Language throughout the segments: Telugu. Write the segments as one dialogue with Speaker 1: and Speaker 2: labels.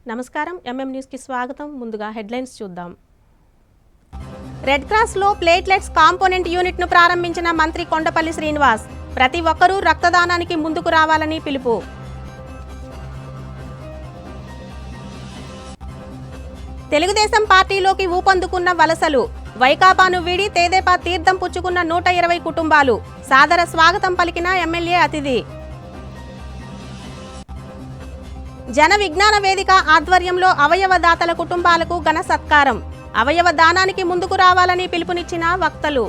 Speaker 1: నమస్కారం ఎంఎం న్యూస్ కి స్వాగతం. ముందుగా హెడ్లైన్స్ చూద్దాం. రెడ్ క్రాస్ లో ప్లేట్లెట్స్ కాంపోనెంట్ యూనిట్ ను ప్రారంభించిన మంత్రి కొండపల్లి శ్రీనివాస్. ప్రతి ఒక్కరూ రక్తదానానికి ముందుకు రావాలని పిలుపు. తెలుగుదేశం పార్టీలోకి ఊపందుకున్న వలసలు. వైకాపాను వీడి తెదేపా తీర్థం పుచ్చుకున్న 120 కుటుంబాలు. సాదర స్వాగతం పలికిన ఎమ్మెల్యే అతిథి. జన విజ్ఞాన వేదిక ఆధ్వర్యంలో అవయవ దాతల కుటుంబాలకు ఘన సత్కారం. అవయవ దానానికి ముందుకు రావాలని పిలుపునిచ్చిన వక్తలు.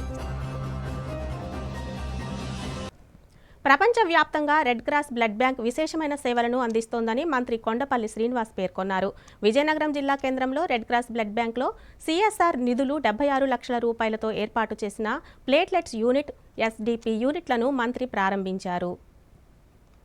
Speaker 1: ప్రపంచవ్యాప్తంగా రెడ్ క్రాస్ బ్లడ్ బ్యాంక్ విశేషమైన సేవలను అందిస్తోందని మంత్రి కొండపల్లి శ్రీనివాస్ పేర్కొన్నారు. విజయనగరం జిల్లా కేంద్రంలో రెడ్ క్రాస్ బ్లడ్ బ్యాంక్లో సిఎస్ఆర్ నిధులు 76 లక్షల రూపాయలతో ఏర్పాటు చేసిన ప్లేట్లెట్స్ యూనిట్, ఎస్డిపి యూనిట్లను మంత్రి ప్రారంభించారు.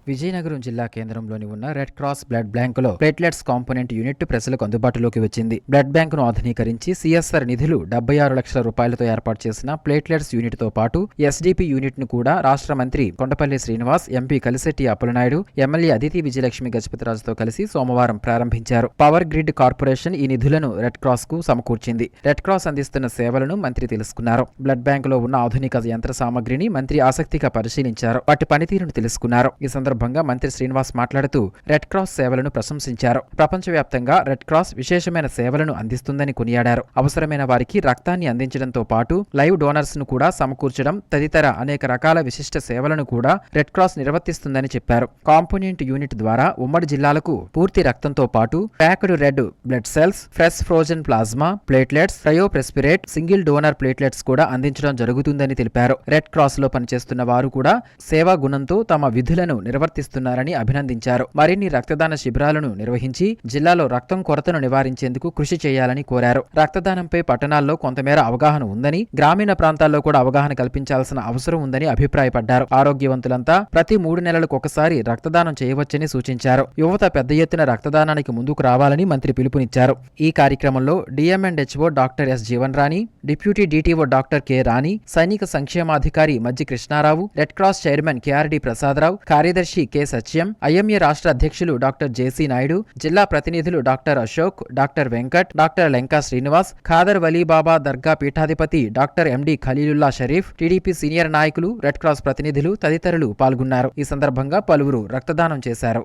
Speaker 2: విజయనగరం జిల్లా కేంద్రంలోని ఉన్న రెడ్ క్రాస్ బ్లడ్ బ్యాంకులో ప్లేట్లెట్స్ కాంపోనెంట్ యూనిట్ ప్రజలకు అందుబాటులోకి వచ్చింది. బ్లడ్ బ్యాంకును ఆధునీకరించి సిఎస్ఆర్ నిధులు 76 లక్షల రూపాయలతో ఏర్పాటు చేసిన ప్లేట్లెట్స్ యూనిట్ తో పాటు ఎస్డిపి యూనిట్ ను కూడా రాష్ట్ర మంత్రి కొండపల్లి శ్రీనివాస్, ఎంపీ కలిశెట్టి అప్పలనాయుడు, ఎమ్మెల్యే అదితి విజయలక్ష్మి గజపతిరాజుతో కలిసి సోమవారం ప్రారంభించారు. పవర్ గ్రిడ్ కార్పొరేషన్ ఈ నిధులను రెడ్ క్రాస్ కు సమకూర్చింది. రెడ్ క్రాస్ అందిస్తున్న సేవలను మంత్రి తెలుసుకున్నారు. బ్లడ్ బ్యాంకులో ఉన్న ఆధునిక యంత్ర సామగ్రిని మంత్రి ఆసక్తిగా పరిశీలించారు. వాటి పనితీరును తెలుసుకున్నారు. ఈ సందర్భంగా మంత్రి శ్రీనివాస్ మాట్లాడుతూ రెడ్ క్రాస్ సేవలను ప్రశంసించారు. ప్రపంచవ్యాప్తంగా రెడ్ క్రాస్ విశేషమైన సేవలను అందిస్తుందని కొనియాడారు. అవసరమైన వారికి రక్తాన్ని అందించడంతో పాటు లైవ్ డోనర్స్ ను కూడా సమకూర్చడం తదితర అనేక రకాల విశిష్ట సేవలను కూడా రెడ్ క్రాస్ నిర్వర్తిస్తుందని చెప్పారు. కాంపోనెంట్ యూనిట్ ద్వారా ఉమ్మడి జిల్లాలకు పూర్తి రక్తంతో పాటు packed red blood cells, fresh frozen plasma, platelets, cryoprecipitate, single donor platelets కూడా అందించడం జరుగుతుందని తెలిపారు. రెడ్ క్రాస్ లో పనిచేస్తున్న వారు కూడా సేవా గుణంతో తమ విధులను నిర్వర్తిస్తున్నారని అభినందించారు. మరిన్ని రక్తదాన శిబిరాలను నిర్వహించి జిల్లాలో రక్తం కొరతను నివారించేందుకు కృషి చేయాలని కోరారు. రక్తదానంపై పట్టణాల్లో కొంతమేర అవగాహన ఉందని, గ్రామీణ ప్రాంతాల్లో కూడా అవగాహన కల్పించాల్సిన అవసరం ఉందని అభిప్రాయపడ్డారు. ఆరోగ్యవంతులంతా ప్రతి 3 నెలలకు ఒకసారి రక్తదానం చేయవచ్చని సూచించారు. యువత పెద్ద ఎత్తున రక్తదానానికి ముందుకు రావాలని మంత్రి పిలుపునిచ్చారు. ఈ కార్యక్రమంలో DMHO doctor S Jeevan Rani, deputy DTO doctor K Rani, సైనిక సంక్షేమాధికారి Majji Krishnarao, red cross chairman KRD Prasadarao, కార్యదర్శి కె సత్యం, ఐఎంఏ రాష్ట్ర అధ్యక్షులు డాక్టర్ జేసీ నాయుడు, జిల్లా ప్రతినిధులు doctor Ashok, doctor Venkat, doctor Lenka Srinivas, Khader Valibaba దర్గా పీఠాధిపతి doctor MD Khalilullah Sharif, TDP senior నాయకులు, రెడ్ క్రాస్ ప్రతినిధులు తదితరులు పాల్గొన్నారు. ఈ సందర్భంగా పలువురు రక్తదానం చేశారు.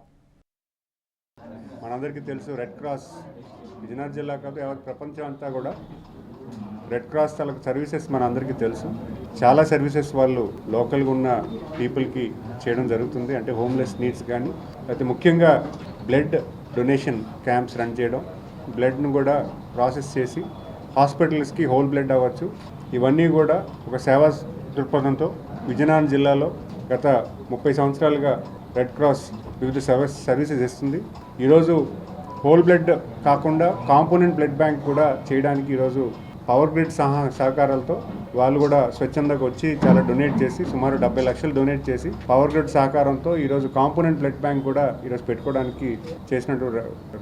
Speaker 3: మనందరికీ తెలుసు, రెడ్ క్రాస్ విజయనగరం జిల్లా కాదు ప్రపంచం అంతా కూడా రెడ్ క్రాస్ తాలూకు సర్వీసెస్ మన అందరికీ తెలుసు. చాలా సర్వీసెస్ వాళ్ళు లోకల్గా ఉన్న పీపుల్కి చేయడం జరుగుతుంది. అంటే హోమ్లెస్ నీడ్స్ కానీ, అయితే ముఖ్యంగా బ్లడ్ డొనేషన్ క్యాంప్స్ రన్ చేయడం, బ్లడ్ను కూడా ప్రాసెస్ చేసి హాస్పిటల్స్కి హోల్ బ్లడ్ అవ్వచ్చు. ఇవన్నీ కూడా ఒక సేవా దృక్పథంతో విజయనగరం జిల్లాలో గత 30 సంవత్సరాలుగా రెడ్ క్రాస్ వివిధ సర్వీసెస్ ఇస్తుంది. ఈరోజు హోల్ బ్లడ్ కాకుండా కాంపోనెంట్ బ్లడ్ బ్యాంక్ కూడా చేయడానికి ఈరోజు పవర్ గ్రిడ్ సహకారాలతో వాళ్ళు కూడా స్వచ్ఛందంగా వచ్చి చాలా డొనేట్ చేసి సుమారు 70 లక్షలు డొనేట్ చేసి పవర్ గ్రిడ్ సహకారంతో ఈరోజు కాంపోనెంట్ బ్లడ్ బ్యాంక్ కూడా ఈరోజు పెట్టుకోవడానికి చేసినట్టు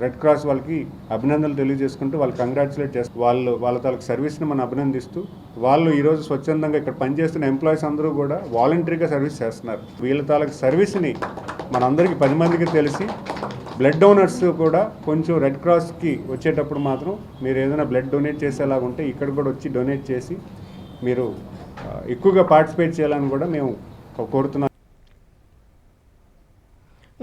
Speaker 3: రెడ్ క్రాస్ వాళ్ళకి అభినందనలు తెలియజేసుకుంటూ వాళ్ళు కంగ్రాచులేట్ చేస్తూ వాళ్ళ తాలూకు సర్వీస్ని మనం అభినందిస్తూ, వాళ్ళు ఈరోజు స్వచ్ఛందంగా ఇక్కడ పనిచేస్తున్న ఎంప్లాయీస్ అందరూ కూడా వాలంటరీగా సర్వీస్ చేస్తున్నారు. వీళ్ళ తాలూకు సర్వీస్ని మనందరికీ 10 మందికి తెలిసి బ్లడ్ డోనర్స్ కూడా కొంచెం రెడ్ క్రాస్కి వచ్చేటప్పుడు మాత్రం మీరు ఏదైనా బ్లడ్ డొనేట్ చేసేలాగా ఉంటే ఇక్కడ కూడా వచ్చి డొనేట్ చేసి మీరు ఎక్కువగా పార్టిసిపేట్ చేయాలని కూడా మేము కోరుతున్నాం.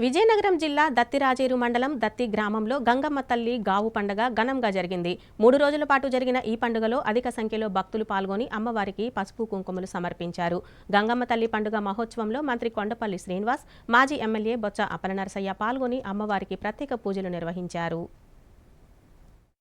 Speaker 1: విజయనగరం జిల్లా దత్తిరాజేరు మండలం దత్తి గ్రామంలో గంగమ్మ తల్లి గావు పండుగ ఘనంగా జరిగింది. 3 రోజుల పాటు జరిగిన ఈ పండుగలో అధిక సంఖ్యలో భక్తులు పాల్గొని అమ్మవారికి పసుపు కుంకుమలు సమర్పించారు. గంగమ్మ తల్లి పండుగ మహోత్సవంలో మంత్రి కొండపల్లి శ్రీనివాస్, మాజీ ఎమ్మెల్యే బొత్స అప్పలనరసయ్య పాల్గొని అమ్మవారికి ప్రత్యేక పూజలు నిర్వహించారు.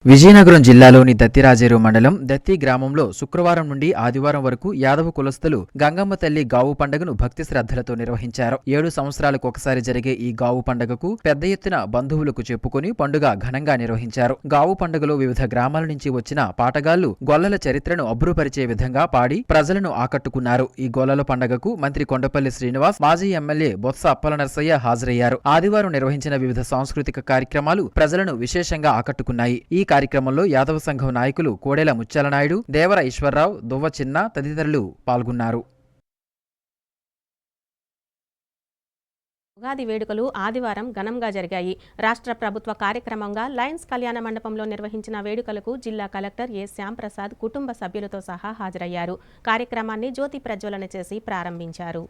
Speaker 2: విజయనగరం జిల్లాలోని దత్తిరాజేరు మండలం దత్తి గ్రామంలో శుక్రవారం నుండి ఆదివారం వరకు యాదవ కులస్తులు గంగమ్మ తల్లి గావు పండుగను భక్తి శ్రద్ధలతో నిర్వహించారు. 7 సంవత్సరాలకు ఒకసారి జరిగే ఈ గావు పండుగకు పెద్ద ఎత్తున బంధువులకు చెప్పుకొని పండుగ ఘనంగా నిర్వహించారు. గావు పండుగలో వివిధ గ్రామాల నుంచి వచ్చిన పాటగాళ్లు గొల్లల చరిత్రను అబ్బురుపరిచే విధంగా పాడి ప్రజలను ఆకట్టుకున్నారు. ఈ గొల్లల పండుగకు మంత్రి కొండపల్లి శ్రీనివాస్, మాజీ ఎమ్మెల్యే బొత్స అప్పలనరసయ్య హాజరయ్యారు. ఆదివారం నిర్వహించిన వివిధ సాంస్కృతిక కార్యక్రమాలు ప్రజలను విశేషంగా ఆకట్టుకున్నాయి. ఈ కార్యక్రమంలో యాదవ సంఘం నాయకులు కోడెల ముత్యాలనాయుడు, దేవర ఈశ్వర్రావు, దువ్వ చిన్న తదితరులు పాల్గొన్నారు.
Speaker 1: ఉగాది వేడుకలు ఆదివారం ఘనంగా జరిగాయి. రాష్ట్ర ప్రభుత్వ కార్యక్రమంగా లయన్స్ కళ్యాణ మండపంలో నిర్వహించిన వేడుకలకు జిల్లా కలెక్టర్ ఏ శ్యాంప్రసాద్ కుటుంబ సభ్యులతో సహా హాజరయ్యారు. కార్యక్రమాన్ని జ్యోతి ప్రజ్వలన చేసి ప్రారంభించారు.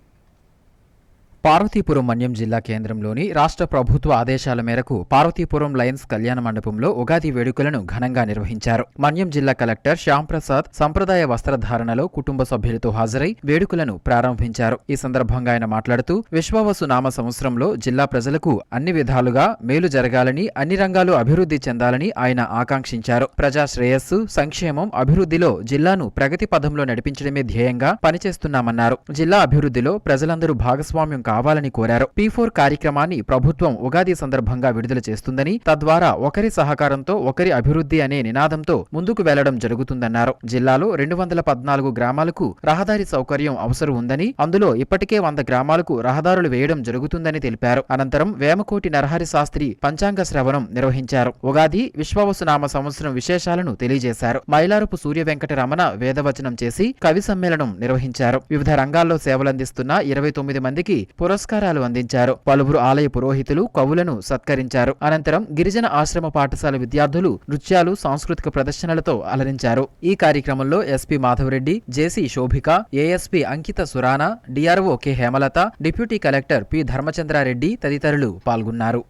Speaker 2: పార్వతీపురం మన్యం జిల్లా కేంద్రంలోని రాష్ట్ర ప్రభుత్వ ఆదేశాల మేరకు పార్వతీపురం లయన్స్ కళ్యాణ మండపంలో ఉగాది వేడుకలను ఘనంగా నిర్వహించారు. మన్యం జిల్లా కలెక్టర్ శ్యాంప్రసాద్ సంప్రదాయ వస్త్రధారణలో కుటుంబ సభ్యులతో హాజరై వేడుకలను ప్రారంభించారు. ఈ సందర్భంగా ఆయన మాట్లాడుతూ విశ్వావసు నామ సంవత్సరంలో జిల్లా ప్రజలకు అన్ని విధాలుగా మేలు జరగాలని, అన్ని రంగాలు అభివృద్ధి చెందాలని ఆయన ఆకాంక్షించారు. ప్రజా శ్రేయస్సు, సంక్షేమం, అభివృద్ధిలో జిల్లాను ప్రగతి పథంలో నడిపించడమే ధ్యేయంగా పనిచేస్తున్నామన్నారు. జిల్లా అభివృద్ధిలో ప్రజలందరూ భాగస్వామ్యం కావాలని కోరారు. P4 కార్యక్రమాన్ని ప్రభుత్వం ఉగాది సందర్భంగా విడుదల చేస్తుందని, తద్వారా ఒకరి సహకారంతో ఒకరి అభివృద్ధి అనే నినాదంతో ముందుకు వెళ్లడం జరుగుతుందన్నారు. జిల్లాలో 214 గ్రామాలకు రహదారి సౌకర్యం అవసరం ఉందని, అందులో ఇప్పటికే 100 గ్రామాలకు రహదారులు వేయడం జరుగుతుందని తెలిపారు. అనంతరం వేమకోటి నరహరి శాస్త్రి పంచాంగ శ్రవణం నిర్వహించారు. ఉగాది విశ్వావసునామ సంవత్సరం విశేషాలను తెలియజేశారు. మైలారపు సూర్య వెంకట రమణ వేదవచనం చేసి కవి సమ్మేళనం నిర్వహించారు. వివిధ రంగాల్లో సేవలందిస్తున్న 29 మందికి పురస్కారాలు అందించారు. పలువురు ఆలయ పురోహితులు, కవులను సత్కరించారు. అనంతరం గిరిజన ఆశ్రమ పాఠశాల విద్యార్థులు నృత్యాలు, సాంస్కృతిక ప్రదర్శనలతో అలరించారు. ఈ కార్యక్రమంలో SP Madhavareddy, JC Shobhika, ASP Ankita Surana, DRO K Hemalatha, deputy collector P Dharmachandrareddy తదితరులు పాల్గొన్నారు.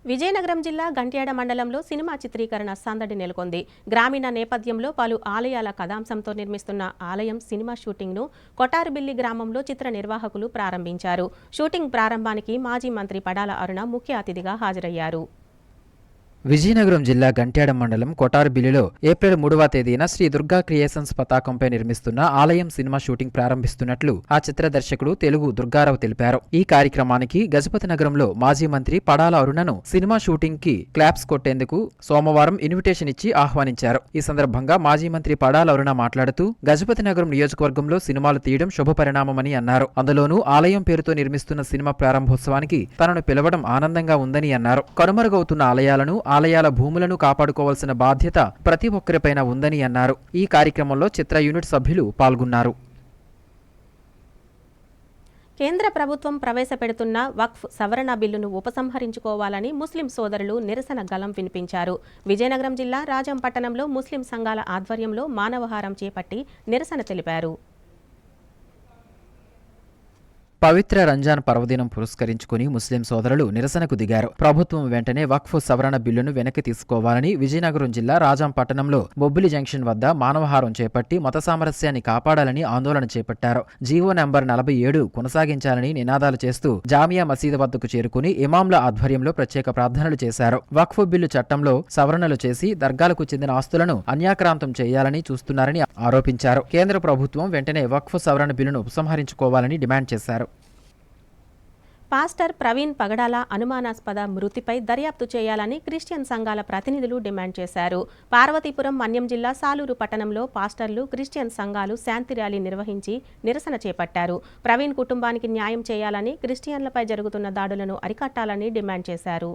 Speaker 1: విజయనగరం జిల్లా గంట్యాడ మండలంలో సినిమా చిత్రీకరణ సందడి నెలకొంది. గ్రామీణ నేపథ్యంలో పలు ఆలయాల కథాంశంతో నిర్మిస్తున్న ఆలయం సినిమా షూటింగ్ను కొటారుబిల్లి గ్రామంలో చిత్ర నిర్వాహకులు ప్రారంభించారు. షూటింగ్ ప్రారంభానికి మాజీ మంత్రి పడాల అరుణ ముఖ్య అతిథిగా హాజరయ్యారు.
Speaker 2: విజయనగరం జిల్లా గంట్యాడ మండలం కొటారుబిల్లిలో ఏప్రిల్ 3వ తేదీన శ్రీ దుర్గా క్రియేషన్స్ పతాకంపై నిర్మిస్తున్న ఆలయం సినిమా షూటింగ్ ప్రారంభిస్తున్నట్లు ఆ చిత్ర దర్శకుడు తెలుగు దుర్గారావు తెలిపారు. ఈ కార్యక్రమానికి గజపతి నగరంలో మాజీ మంత్రి పడాల అరుణను సినిమా షూటింగ్ కి క్లాప్స్ కొట్టేందుకు సోమవారం ఇన్విటేషన్ ఇచ్చి ఆహ్వానించారు. ఈ సందర్భంగా మాజీ మంత్రి పడాల అరుణ మాట్లాడుతూ గజపతి నగరం నియోజకవర్గంలో సినిమాలు తీయడం శుభపరిణామమని అన్నారు. అందులోనూ ఆలయం పేరుతో నిర్మిస్తున్న సినిమా ప్రారంభోత్సవానికి తనను పిలవడం ఆనందంగా ఉందని అన్నారు. కనుమరుగవుతున్న ఆలయాలను, ఆలయాల భూములను కాపాడుకోవాల్సిన బాధ్యత ప్రతి ఒక్కరిపైన ఉందని అన్నారు. ఈ కార్యక్రమంలో చిత్ర యూనిట్ సభ్యులు పాల్గొన్నారు.
Speaker 1: కేంద్ర ప్రభుత్వం ప్రవేశపెడుతున్న వక్ఫ్ సవరణ బిల్లును ఉపసంహరించుకోవాలని ముస్లిం సోదరులు నిరసన గళం వినిపించారు. విజయనగరం జిల్లా రాజం పట్టణంలో ముస్లిం సంఘాల ఆధ్వర్యంలో మానవహారం చేపట్టి నిరసన తెలిపారు.
Speaker 2: పవిత్ర రంజాన్ పర్వదినం పురస్కరించుకుని ముస్లిం సోదరులు నిరసనకు దిగారు. ప్రభుత్వం వెంటనే వక్ఫ్ సవరణ బిల్లును వెనక్కి తీసుకోవాలని విజయనగరం జిల్లా రాజాం పట్టణంలో బొబ్బిలి జంక్షన్ వద్ద మానవహారం చేపట్టి మత సామరస్యాన్ని కాపాడాలని ఆందోళన చేపట్టారు. జీవో నంబర్ 47 కొనసాగించాలని నినాదాలు చేస్తూ జామియా మసీదు వద్దకు చేరుకుని ఇమాంల ఆధ్వర్యంలో ప్రత్యేక ప్రార్థనలు చేశారు. వక్ఫ్ బిల్లు చట్టంలో సవరణలు చేసి దర్గాలకు చెందిన ఆస్తులను అన్యాక్రాంతం చేయాలని చూస్తున్నారని ఆరోపించారు. కేంద్ర ప్రభుత్వం వెంటనే వక్ఫ్ సవరణ బిల్లును ఉపసంహరించుకోవాలని డిమాండ్ చేశారు.
Speaker 1: పాస్టర్ ప్రవీణ్ పగడాల అనుమానాస్పద మృతిపై దర్యాప్తు చేయాలని క్రిస్టియన్ సంఘాల ప్రతినిధులు డిమాండ్ చేశారు. పార్వతీపురం మన్యం జిల్లా సాలూరు పట్టణంలో పాస్టర్లు, క్రిస్టియన్ సంఘాలు శాంతి ర్యాలీ నిర్వహించి నిరసన చేపట్టారు. ప్రవీణ్ కుటుంబానికి న్యాయం చేయాలని, క్రిస్టియన్లపై జరుగుతున్న దాడులను అరికట్టాలని డిమాండ్ చేశారు.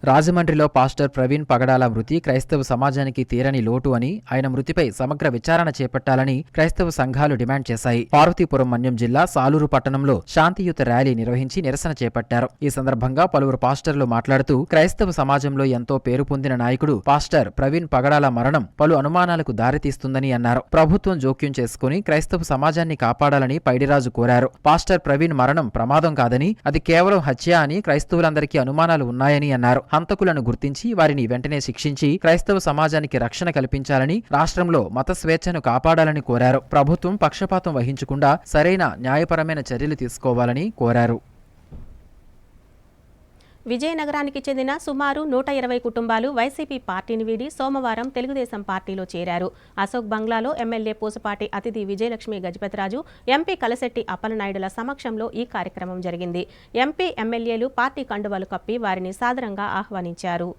Speaker 2: రాజమండ్రిలో పాస్టర్ ప్రవీణ్ పగడాల మృతి క్రైస్తవ సమాజానికి తీరని లోటు అని, ఆయన మృతిపై సమగ్ర విచారణ చేపట్టాలని క్రైస్తవ సంఘాలు డిమాండ్ చేశాయి. పార్వతీపురం మన్యం జిల్లా సాలూరు పట్టణంలో శాంతియుత ర్యాలీ నిర్వహించి నిరసన చేపట్టారు. ఈ సందర్భంగా పలువురు పాస్టర్లు మాట్లాడుతూ క్రైస్తవ సమాజంలో ఎంతో పేరు పొందిన నాయకుడు పాస్టర్ ప్రవీణ్ పగడాల మరణం పలు అనుమానాలకు దారితీస్తుందని అన్నారు. ప్రభుత్వం జోక్యం చేసుకుని క్రైస్తవ సమాజాన్ని కాపాడాలని పైడిరాజు కోరారు. పాస్టర్ ప్రవీణ్ మరణం ప్రమాదం కాదని, అది కేవలం హత్య అని క్రైస్తవులందరికీ అనుమానాలు ఉన్నాయని అన్నారు. హంతకులను గుర్తించి వారిని వెంటనే శిక్షించి క్రైస్తవ సమాజానికి రక్షణ కల్పించాలని, రాష్ట్రంలో మత స్వేచ్ఛను కాపాడాలని కోరారు. ప్రభుత్వం పక్షపాతం వహించకుండా సరైన న్యాయపరమైన చర్యలు తీసుకోవాలని కోరారు.
Speaker 1: విజయనగరానికి చెందిన సుమారు 120 కుటుంబాలు వైసీపీ పార్టీని వీడి సోమవారం తెలుగుదేశం పార్టీలో చేరారు. అశోక్ బంగ్లాలో ఎమ్మెల్యే పూసపాటి అతిథి విజయలక్ష్మి గజపతిరాజు, ఎంపీ కలశెట్టి అప్పలనాయుడుల సమక్షంలో ఈ కార్యక్రమం జరిగింది. ఎంపీ, ఎమ్మెల్యేలు పార్టీ కండువాలు కప్పి వారిని సాదరంగా ఆహ్వానించారు.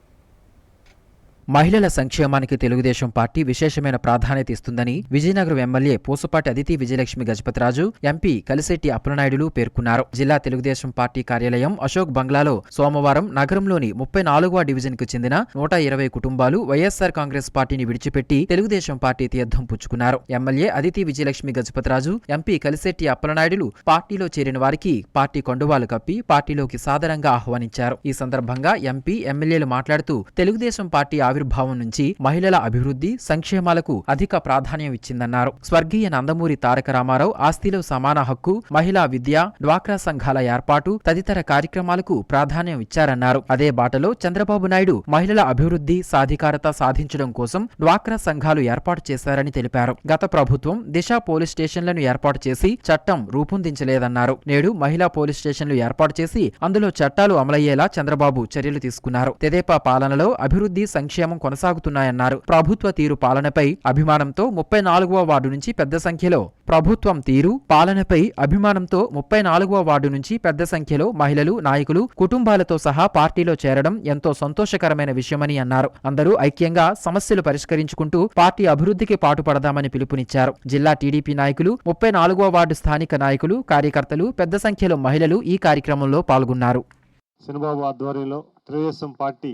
Speaker 2: మహిళల సంక్షేమానికి తెలుగుదేశం పార్టీ విశేషమైన ప్రాధాన్యత ఇస్తుందని విజయనగరం ఎమ్మెల్యే పూసపాటి అదితి విజయలక్ష్మి గజపతిరాజు, ఎంపీ కలిశెట్టి అప్పలనాయుడులు పేర్కొన్నారు. జిల్లా తెలుగుదేశం పార్టీ కార్యాలయం అశోక్ బంగ్లాలో సోమవారం నగరంలోని 34వ డివిజన్కు చెందిన 120 కుటుంబాలు వైఎస్సార్ కాంగ్రెస్ పార్టీని విడిచిపెట్టి తెలుగుదేశం పార్టీ తీర్థం పుచ్చుకున్నారు. ఎమ్మెల్యే అదితి విజయలక్ష్మి గజపతిరాజు, ఎంపీ కలిశెట్టి అప్పలనాయుడులు పార్టీలో చేరిన వారికి పార్టీ కండువాలు కప్పి పార్టీలోకి సాదరంగా ఆహ్వానించారు. ఈ సందర్భంగా ఎంపీ, ఎమ్మెల్యేలు మాట్లాడుతూ తెలుగుదేశం పార్టీ ఆవిర్భావం నుంచి మహిళల అభివృద్ధి, సంక్షేమాలకు అధిక ప్రాధాన్యం ఇచ్చిందన్నారు. స్వర్గీయ నందమూరి తారక రామారావు ఆస్తిలో సమాన హక్కు, మహిళా విద్య, డ్వాక్రా సంఘాల ఏర్పాటు తదితర కార్యక్రమాలకు ప్రాధాన్యం ఇచ్చారన్నారు. అదే బాటలో చంద్రబాబు నాయుడు మహిళల అభివృద్ధి, సాధికారత సాధించడం కోసం డ్వాక్రా సంఘాలు ఏర్పాటు చేశారని తెలిపారు. గత ప్రభుత్వం దిశ పోలీస్ స్టేషన్లను ఏర్పాటు చేసి చట్టం రూపొందించలేదన్నారు. నేడు మహిళా పోలీస్ స్టేషన్లు ఏర్పాటు చేసి అందులో చట్టాలు అమలయ్యేలా చంద్రబాబు చర్యలు తీసుకున్నారు. తెదేపా పాలనలో అభివృద్ధి, సంక్షేమం కొనసాగుతున్నాయన్నారు. ప్రభుత్వ తీరు పాలనపై అభిమానంతో 34వ వార్డు నుంచి పెద్ద సంఖ్యలో మహిళలు, నాయకులు కుటుంబాలతో సహా పార్టీలో చేరడం ఎంతో సంతోషకరమైన విషయమని అన్నారు. అందరూ ఐక్యంగా సమస్యలు పరిష్కరించుకుంటూ పార్టీ అభివృద్ధికి పాటుపడదామని పిలుపునిచ్చారు. జిల్లా టీడీపీ నాయకులు, 34వ వార్డు స్థానిక నాయకులు, కార్యకర్తలు, పెద్ద సంఖ్యలో మహిళలు ఈ కార్యక్రమంలో పాల్గొన్నారు.
Speaker 4: చంద్రబాబు ఆధ్వర్యంలో తెలుగుదేశం పార్టీ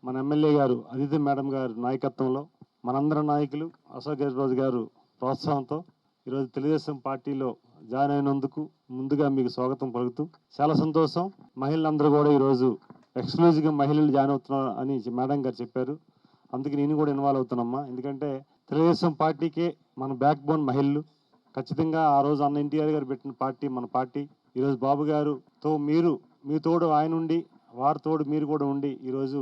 Speaker 4: మన ఎమ్మెల్యే గారు అదితి మేడం గారు నాయకత్వంలో మనందరం నాయకులు అశోక్ గజపతిరాజు గారు ప్రోత్సాహంతో ఈరోజు తెలుగుదేశం పార్టీలో జాయిన్ అయినందుకు ముందుగా మీకు స్వాగతం పలుకుతూ చాలా సంతోషం. మహిళలందరూ కూడా ఈరోజు ఎక్స్క్లూజివ్గా మహిళలు జాయిన్ అవుతున్నారు అని మేడం గారు చెప్పారు. అందుకే నేను కూడా ఇన్వాల్వ్ అవుతున్నామ్మా. ఎందుకంటే తెలుగుదేశం పార్టీకే మన బ్యాక్ బోన్ మహిళలు. ఖచ్చితంగా ఆ రోజు అన్న ఎన్టీఆర్ గారు పెట్టిన పార్టీ మన పార్టీ. ఈరోజు బాబు గారుతో మీ తోడు ఆయన ఉండి, వారి తోడు మీరు కూడా ఉండి ఈరోజు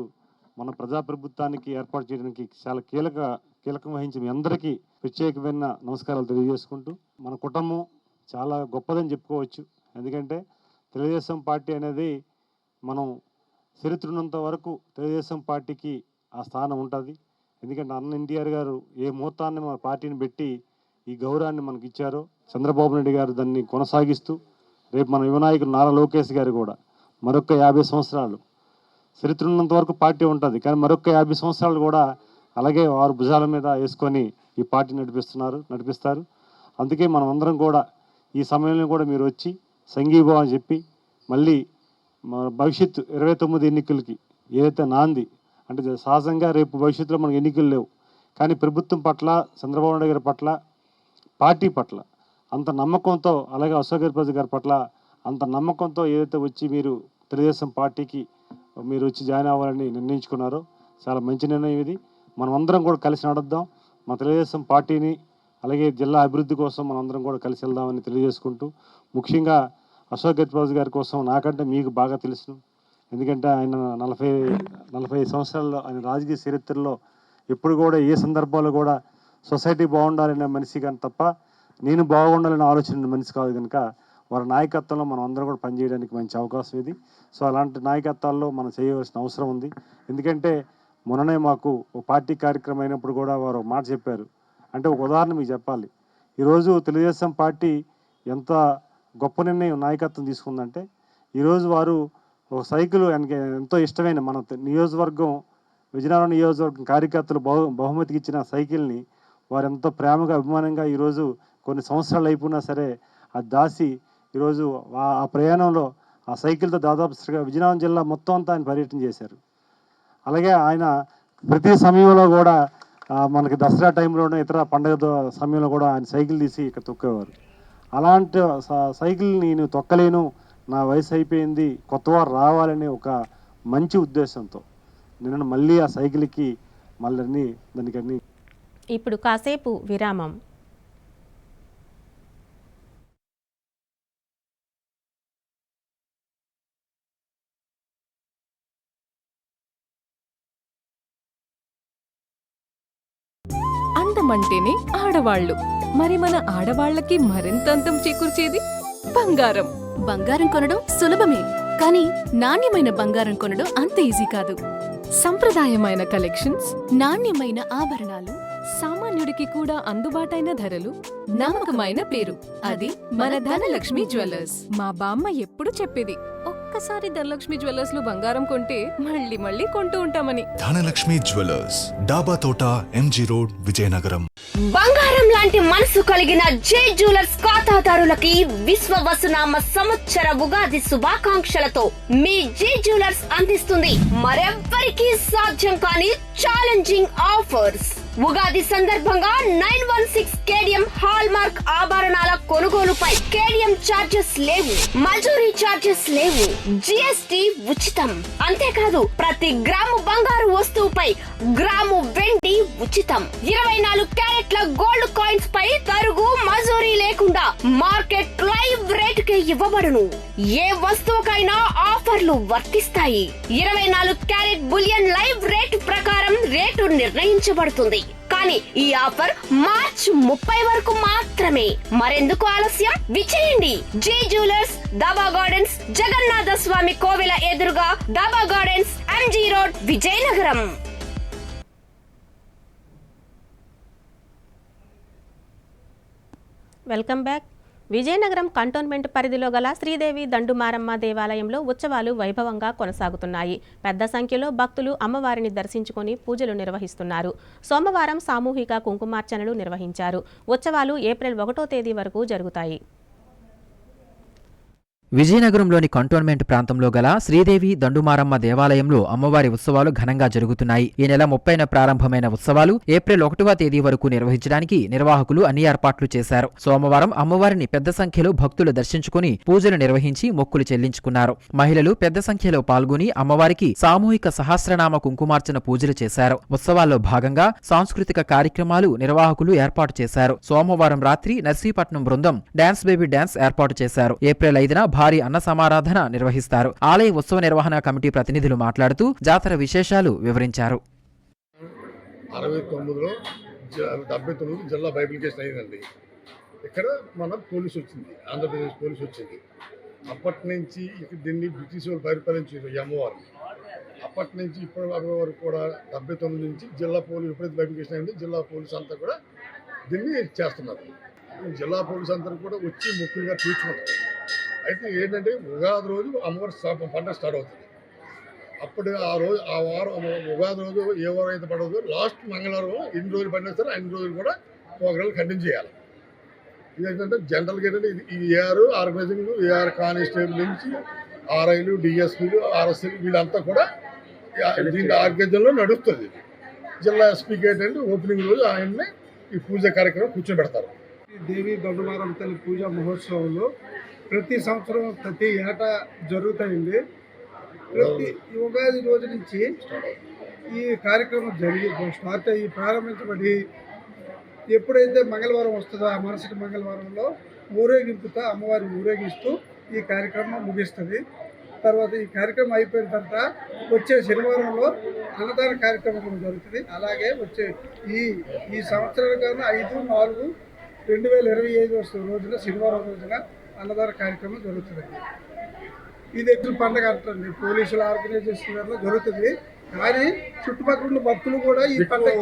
Speaker 4: మన ప్రజాప్రభుత్వానికి ఏర్పాటు చేయడానికి చాలా కీలకం వహించి మీ అందరికీ ప్రత్యేకమైన నమస్కారాలు తెలియజేసుకుంటూ, మన కుటుంబం చాలా గొప్పదని చెప్పుకోవచ్చు. ఎందుకంటే తెలుగుదేశం పార్టీ అనేది మనం చరిత్రన్నంత వరకు తెలుగుదేశం పార్టీకి ఆ స్థానం ఉంటుంది. ఎందుకంటే అన్న ఎన్టీఆర్ గారు ఏ ముహూర్తాన్ని మన పార్టీని పెట్టి ఈ గౌరవాన్ని మనకి ఇచ్చారో, చంద్రబాబు నాయుడు గారు దాన్ని కొనసాగిస్తూ రేపు మన యువనాయకుడు నారా లోకేష్ గారు కూడా మరొక 50 సంవత్సరాలు చరిత్ర ఉన్నంత వరకు పార్టీ ఉంటుంది, కానీ మరొక 50 సంవత్సరాలు కూడా అలాగే వారు భుజాల మీద వేసుకొని ఈ పార్టీ నడిపిస్తారు. అందుకే మనం అందరం కూడా ఈ సమయంలో కూడా మీరు వచ్చి సంఘీభావం చెప్పి మళ్ళీ మన భవిష్యత్తు 29 ఎన్నికలకి ఏదైతే నాంది అంటే సహజంగా రేపు భవిష్యత్తులో మనకు ఎన్నికలు లేవు, కానీ ప్రభుత్వం పట్ల, చంద్రబాబు నాయుడు గారి పట్ల, పార్టీ పట్ల అంత నమ్మకంతో, అలాగే అశోక్ గజపతి గారి పట్ల అంత నమ్మకంతో ఏదైతే వచ్చి మీరు తెలుగుదేశం పార్టీకి మీరు వచ్చి జాయిన్ అవ్వాలని నిర్ణయించుకున్నారో చాలా మంచి నిర్ణయం ఇది. మనం అందరం కూడా కలిసి నడుద్దాం. మన తెలుగుదేశం పార్టీని అలాగే జిల్లా అభివృద్ధి కోసం మనం అందరం కూడా కలిసి వెళ్దామని తెలియజేసుకుంటూ, ముఖ్యంగా అశోక్ గజపతి గారి కోసం నాకంటే మీకు బాగా తెలుసు. ఎందుకంటే ఆయన 40 సంవత్సరాల్లో ఆయన రాజకీయ చరిత్రలో ఎప్పుడు కూడా ఏ సందర్భాల్లో కూడా సొసైటీ బాగుండాలనే మనిషి కానీ తప్ప నేను బాగుండాలనే ఆలోచన మనిషి కాదు. కనుక వారి నాయకత్వంలో మనం అందరం కూడా పనిచేయడానికి మంచి అవకాశం ఇది. సో అలాంటి నాయకత్వాల్లో మనం చేయవలసిన అవసరం ఉంది. ఎందుకంటే మొన్ననే మాకు ఒక పార్టీ కార్యక్రమం అయినప్పుడు కూడా వారు ఒక మాట చెప్పారు. అంటే ఒక ఉదాహరణ మీకు చెప్పాలి. ఈరోజు తెలుగుదేశం పార్టీ ఎంత గొప్ప నిర్ణయం నాయకత్వం తీసుకుందంటే, ఈరోజు వారు ఒక సైకిల్ ఆయనకి ఎంతో ఇష్టమైన మన నియోజకవర్గం, విజయనగరం నియోజకవర్గం కార్యకర్తలు బహుమతికి ఇచ్చిన సైకిల్ని వారు ఎంతో ప్రేమగా, అభిమానంగా ఈరోజు కొన్ని సంవత్సరాలు అయిపోయినా సరే అది దాసి ఈరోజు ఆ ప్రయాణంలో ఆ సైకిల్తో దాదాపు విజయనగరం జిల్లా మొత్తం అంతా ఆయన పర్యటన చేశారు. అలాగే ఆయన ప్రతి సమయంలో కూడా మనకి దసరా టైంలోనే ఇతర పండుగ సమయంలో కూడా ఆయన సైకిల్ తీసి ఇక్కడ తొక్కేవారు. అలాంటి సైకిల్ నేను తొక్కలేను, నా వయసు అయిపోయింది, కొత్తవారు రావాలనే ఒక మంచి ఉద్దేశంతో నేను మళ్ళీ ఆ సైకిల్కి దానికన్నీ.
Speaker 1: ఇప్పుడు కాసేపు విరామం.
Speaker 5: అందమంటేనే ఆడవాళ్ళు, మరి మన ఆడవాళ్ళకి మరింత అందం చేకూర్చేది బంగారం.
Speaker 6: బంగారం కొనడం సులభమే, కానీ నాణ్యమైన బంగారం కొనడం అంత ఈజీ కాదు.
Speaker 5: సంప్రదాయమైన కలెక్షన్స్,
Speaker 6: నాణ్యమైన ఆభరణాలు,
Speaker 5: సామాన్యుడికి కూడా అందుబాటైన ధరలు, నమ్మకమైన పేరు, అది మన ధనలక్ష్మి జ్యువెలర్స్. మా బామ్మ ఎప్పుడు చెప్పేది,
Speaker 6: ఒక్క
Speaker 5: ఒక్కసారి ధనలక్ష్మి జ్యువెలర్స్ లో బంగారం కొంటే మళ్ళీ మళ్ళీ కొంటూ ఉంటామని.
Speaker 7: ధనలక్ష్మి జ్యువెలర్స్, డాబా తోట, ఎంజీ రోడ్, విజయనగరం.
Speaker 8: బంగారం లాంటి మనసు కలిగిన జే జ్యువెలర్స్ ఖాతాదారులకి విశ్వ వసునామ సంవత్సర ఉగాది శుభాకాంక్షలతో మీ జే జ్యువెలర్స్ అందిస్తుంది మరెవ్వరికీ సాధ్యం కాని ఛాలెంజింగ్ ఆఫర్స్. ఉగాది సందర్భంగా 916 కేడియం హాల్ మార్క్ ఆభరణాల కొనుగోలుపై కేడియం చార్జెస్ లేవు, మజూరీ చార్జెస్ లేవు, జిఎస్టి ఉచితం. అంతేకాదు ప్రతి గ్రాము బంగారు వస్తువుపై గ్రాము వెండి ఉచితం. 24 క్యారెట్ల గోల్డ్ కాయిన్స్ పై తరుగు మజూరీ లేకుండా మార్కెట్ లైవ్ రేటుకే ఇవ్వబడును. ఏ వస్తువుకైనా ఆఫర్లు వర్తిస్తాయి. 24 క్యారెట్ బులియన్ లైవ్ రేటు ప్రకారం రేటు నిర్ణయించబడుతుంది. కానీ ఈ ఆఫర్ మార్చ్ 30 వరకు మాత్రమే. మరెందుకు ఆలస్యం? విచేయండి. జే జ్యువెలర్స్, దాబా గార్డెన్స్, జగన్నాథ స్వామి కోవెల ఎదురుగా, dhaba gardens, MG road, Vizianagaram.
Speaker 1: Welcome back. Vizianagaram cantonment పరిధిలో గల శ్రీదేవి దండుమారమ్మ దేవాలయంలో ఉత్సవాలు వైభవంగా కొనసాగుతున్నాయి. పెద్ద సంఖ్యలో భక్తులు అమ్మవారిని దర్శించుకొని పూజలు నిర్వహిస్తున్నారు. సోమవారం సామూహిక కుంకుమార్చనలు నిర్వహించారు. ఉత్సవాలు ఏప్రిల్ 1వ తేదీ వరకు జరుగుతాయి.
Speaker 2: విజయనగరంలోని కంటోన్మెంట్ ప్రాంతంలో గల శ్రీదేవి దండుమారమ్మ దేవాలయంలో అమ్మవారి ఉత్సవాలు ఘనంగా జరుగుతున్నాయి. ఈ నెల 30న ప్రారంభమైన ఉత్సవాలు ఏప్రిల్ 1వ తేదీ వరకు నిర్వహించడానికి నిర్వాహకులు అన్ని ఏర్పాట్లు చేశారు. సోమవారం అమ్మవారిని పెద్ద సంఖ్యలో భక్తులు దర్శించుకుని పూజలు నిర్వహించి మొక్కులు చెల్లించుకున్నారు. మహిళలు పెద్ద సంఖ్యలో పాల్గొని అమ్మవారికి సామూహిక సహస్రనామ కుంకుమార్చన పూజలు చేశారు. ఉత్సవాల్లో భాగంగా సాంస్కృతిక కార్యక్రమాలు నిర్వాహకులు ఏర్పాటు చేశారు. సోమవారం రాత్రి నర్సీపట్నం బృందం డాన్స్ బేబీ డాన్స్ ఏర్పాటు చేశారు. ఏప్రిల్ 5న భారీ అన్న సమారాధన నిర్వహిస్తారు. ఆలయ ఉత్సవ నిర్వహణ కమిటీ ప్రతినిధులు మాట్లాడుతూ జాతర విశేషాలు వివరించారు.
Speaker 9: 69లో 79 జిల్లా బైబిలికేషన్ అయిందండి. ఇక్కడ మన పోలీసు వచ్చింది, ఆంధ్రప్రదేశ్ పోలీసు వచ్చింది. అప్పటి నుంచి దీన్ని బ్రిటిష్ వాళ్ళు పరిపాలించారు ఈ అమ్మవారు. అప్పటి నుంచి ఇప్పటి వరకు కూడా 79 నుంచి జిల్లా పోలీసు ఎప్పుడైతే బైబిలికేషన్ అయింది జిల్లా పోలీసు అంతా కూడా దీన్ని చేస్తున్నారు. జిల్లా పోలీసు అంతా కూడా వచ్చి ముఖ్యంగా తీర్చుకుంటారు. అయితే ఏంటంటే ఉగాది రోజు అమ్మవారి పండుగ స్టార్ట్ అవుతుంది. అప్పుడు ఆ వారం ఉగాది రోజు ఏ వారం అయితే పడదు లాస్ట్ మంగళవారం ఎన్ని రోజులు పడినా సరే అన్ని రోజులు కూడా ప్రోగ్రాంలు కంటిన్యూ చేయాలి. ఇది ఏంటంటే జనరల్గా ఏంటంటే ఇది ఏఆర్ ఆర్గనైజింగ్, ఏఆర్ కానిస్టేబుల్ నుంచి ఆర్ఐలు, డిఎస్పీలు, ఆర్ఎస్సీలు వీళ్ళంతా కూడా దీని ఆర్గనైజంలో నడుస్తుంది. జిల్లా ఎస్పీకి ఏంటంటే ఓపెనింగ్ రోజు ఆయన్ని ఈ పూజ కార్యక్రమం కూర్చోబెడతారు.
Speaker 10: దేవి దండుమారమ్మ తల్లి పూజా మహోత్సవంలో ప్రతి సంవత్సరం ప్రతి ఏటా జరుగుతాయండి. ప్రతి ఉగాది రోజు నుంచి ఈ కార్యక్రమం స్టార్ట్ అయ్యి ప్రారంభించబడి ఎప్పుడైతే మంగళవారం వస్తుందో ఆ మరుసటి మంగళవారంలో ఊరేగింపుతో అమ్మవారిని ఊరేగిస్తూ ఈ కార్యక్రమం ముగిస్తుంది. తర్వాత ఈ కార్యక్రమం అయిపోయిన తర్వాత వచ్చే శనివారంలో అన్నదాన కార్యక్రమం జరుగుతుంది. అలాగే వచ్చే ఈ సంవత్సరం కన్నా 5/4/2025 రోజున శనివారం రోజున అన్నదాన కార్యక్రమం జరుగుతుంది. ఇది ఎట్లు పండగ అంటుంది పోలీసుల ఆర్గనైజేషన్ జరుగుతుంది. కానీ చుట్టుపక్కల ఉన్న భక్తులు కూడా ఈ పండుగ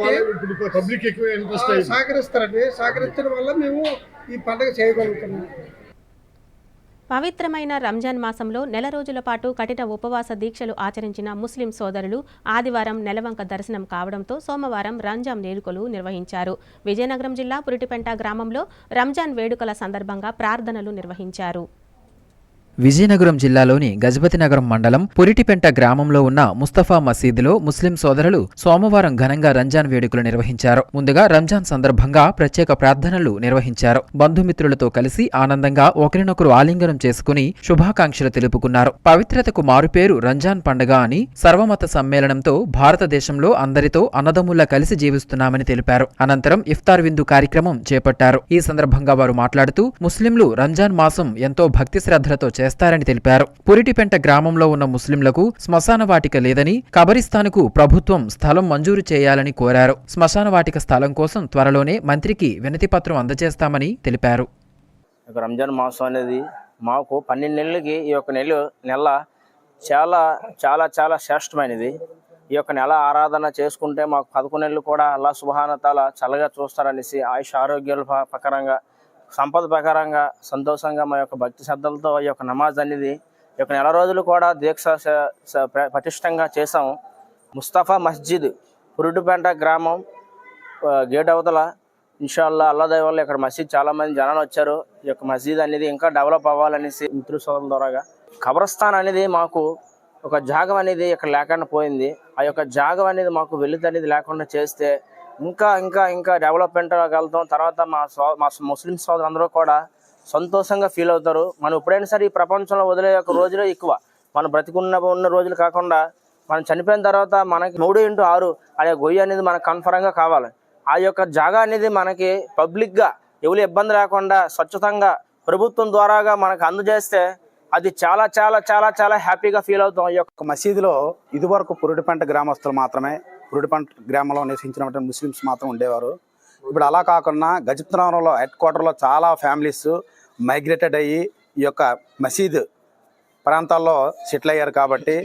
Speaker 9: పబ్లిక్ ఎక్కువ ఇంట్రెస్ట్
Speaker 10: సహకరిస్తారండి. సహకరించడం వల్ల మేము ఈ పండుగ చేయగలుగుతున్నాం.
Speaker 1: పవిత్రమైన రంజాన్ మాసంలో నెల రోజుల పాటు కఠిన ఉపవాస దీక్షలు ఆచరించిన ముస్లిం సోదరులు ఆదివారం నెలవంక దర్శనం కావడంతో సోమవారం రంజాన్ వేడుకలు నిర్వహించారు. విజయనగరం జిల్లా పురిటిపెంట గ్రామంలో రంజాన్ వేడుకల సందర్భంగా ప్రార్థనలు నిర్వహించారు.
Speaker 2: విజయనగరం జిల్లాలోని గజపతినగరం మండలం పురిటిపెంట గ్రామంలో ఉన్న ముస్తఫా మసీదులో ముస్లిం సోదరులు సోమవారం ఘనంగా రంజాన్ వేడుకలు నిర్వహించారు. ముందుగా రంజాన్ సందర్భంగా ప్రత్యేక ప్రార్థనలు నిర్వహించారు. బంధుమిత్రులతో కలిసి ఆనందంగా ఒకరినొకరు ఆలింగనం చేసుకుని శుభాకాంక్షలు తెలుపుకున్నారు. పవిత్రతకు మారుపేరు రంజాన్ పండుగ అని సర్వమత సమ్మేళనంతో భారతదేశంలో అందరితో అన్నదమ్ముల్లా కలిసి జీవిస్తున్నామని తెలిపారు. అనంతరం ఇఫ్తార్ విందు కార్యక్రమం చేపట్టారు. ఈ సందర్భంగా వారు మాట్లాడుతూ ముస్లింలు రంజాన్ మాసం ఎంతో భక్తి శ్రద్ధలతో చేస్తారని తెలిపారు. పురిటిపెంట గ్రామంలో ఉన్న ముస్లింలకు శ్మశాన వాటిక లేదని కబరిస్తానుకు ప్రభుత్వం స్థలం మంజూరు చేయాలని కోరారు. శ్మశాన వాటిక స్థలం కోసం త్వరలోనే మంత్రికి వినతి పత్రం అందజేస్తామని తెలిపారు.
Speaker 11: రంజాన్ మాసం అనేది మాకు 12 నెలలకి ఈ యొక్క నెల చాలా చాలా చాలా శ్రేష్టమైనది. ఈ యొక్క నెల ఆరాధన చేసుకుంటే మాకు 11 నెలలు కూడా అల్లాహ్ సుబ్హానహు వ తఆలా చల్లగా చూస్తారనేసి ఆయుష్ ఆరోగ్యాల ప్రకారంగా సంపద ప్రకారంగా సంతోషంగా మా యొక్క భక్తి శ్రద్ధలతో ఈ యొక్క నమాజ్ అనేది ఈ యొక్క నెల రోజులు కూడా దీక్ష పటిష్టంగా చేసాము. ముస్తఫా మస్జిద్ పురుడుపేంట గ్రామం గేట్ అవతల ఇన్షాల్లా అల్లాదయ వల్ల ఇక్కడ మసీద్ చాలా మంది జనాలు వచ్చారు. ఈ యొక్క మసీద్ అనేది ఇంకా డెవలప్ అవ్వాలనేసి మిత్రు సోదరుల ద్వారాగా కబ్రస్థాన్ అనేది మాకు ఒక జాగం అనేది ఇక్కడ లేకుండా పోయింది. ఆ యొక్క జాగం అనేది మాకు వెలుగు అనేది లేకుండా చేస్తే ఇంకా ఇంకా ఇంకా డెవలప్మెంట్ వెళ్తాం. తర్వాత మా ముస్లిం సోదరులందరూ కూడా సంతోషంగా ఫీల్ అవుతారు. మనం ఎప్పుడైనా సరే ఈ ప్రపంచంలో వదిలే ఒక రోజులే ఎక్కువ. మనం ఉన్న రోజులు కాకుండా మనం చనిపోయిన తర్వాత మనకి 3x6 అనే గొయ్యి అనేది మనకు కన్ఫర్మ్గా కావాలి. ఆ యొక్క జాగా అనేది మనకి పబ్లిక్గా ఎవరు ఇబ్బంది లేకుండా స్వచ్ఛతంగా ప్రభుత్వం ద్వారాగా మనకు అందజేస్తే అది చాలా చాలా చాలా చాలా హ్యాపీగా ఫీల్ అవుతాం. ఈ యొక్క
Speaker 12: మసీదులో ఇదివరకు పురుడిపంట గ్రామస్తులు మాత్రమే, పురుడిపంట గ్రామంలో నివసించినటువంటి ముస్లిమ్స్ మాత్రం ఉండేవారు. ఇప్పుడు అలా కాకుండా గజపతినగరంలో హెడ్ క్వార్టర్లో చాలా ఫ్యామిలీస్ మైగ్రేటెడ్ అయ్యి ఈ యొక్క మసీద్ ప్రాంతాల్లో సెటిల్ అయ్యారు. కాబట్టి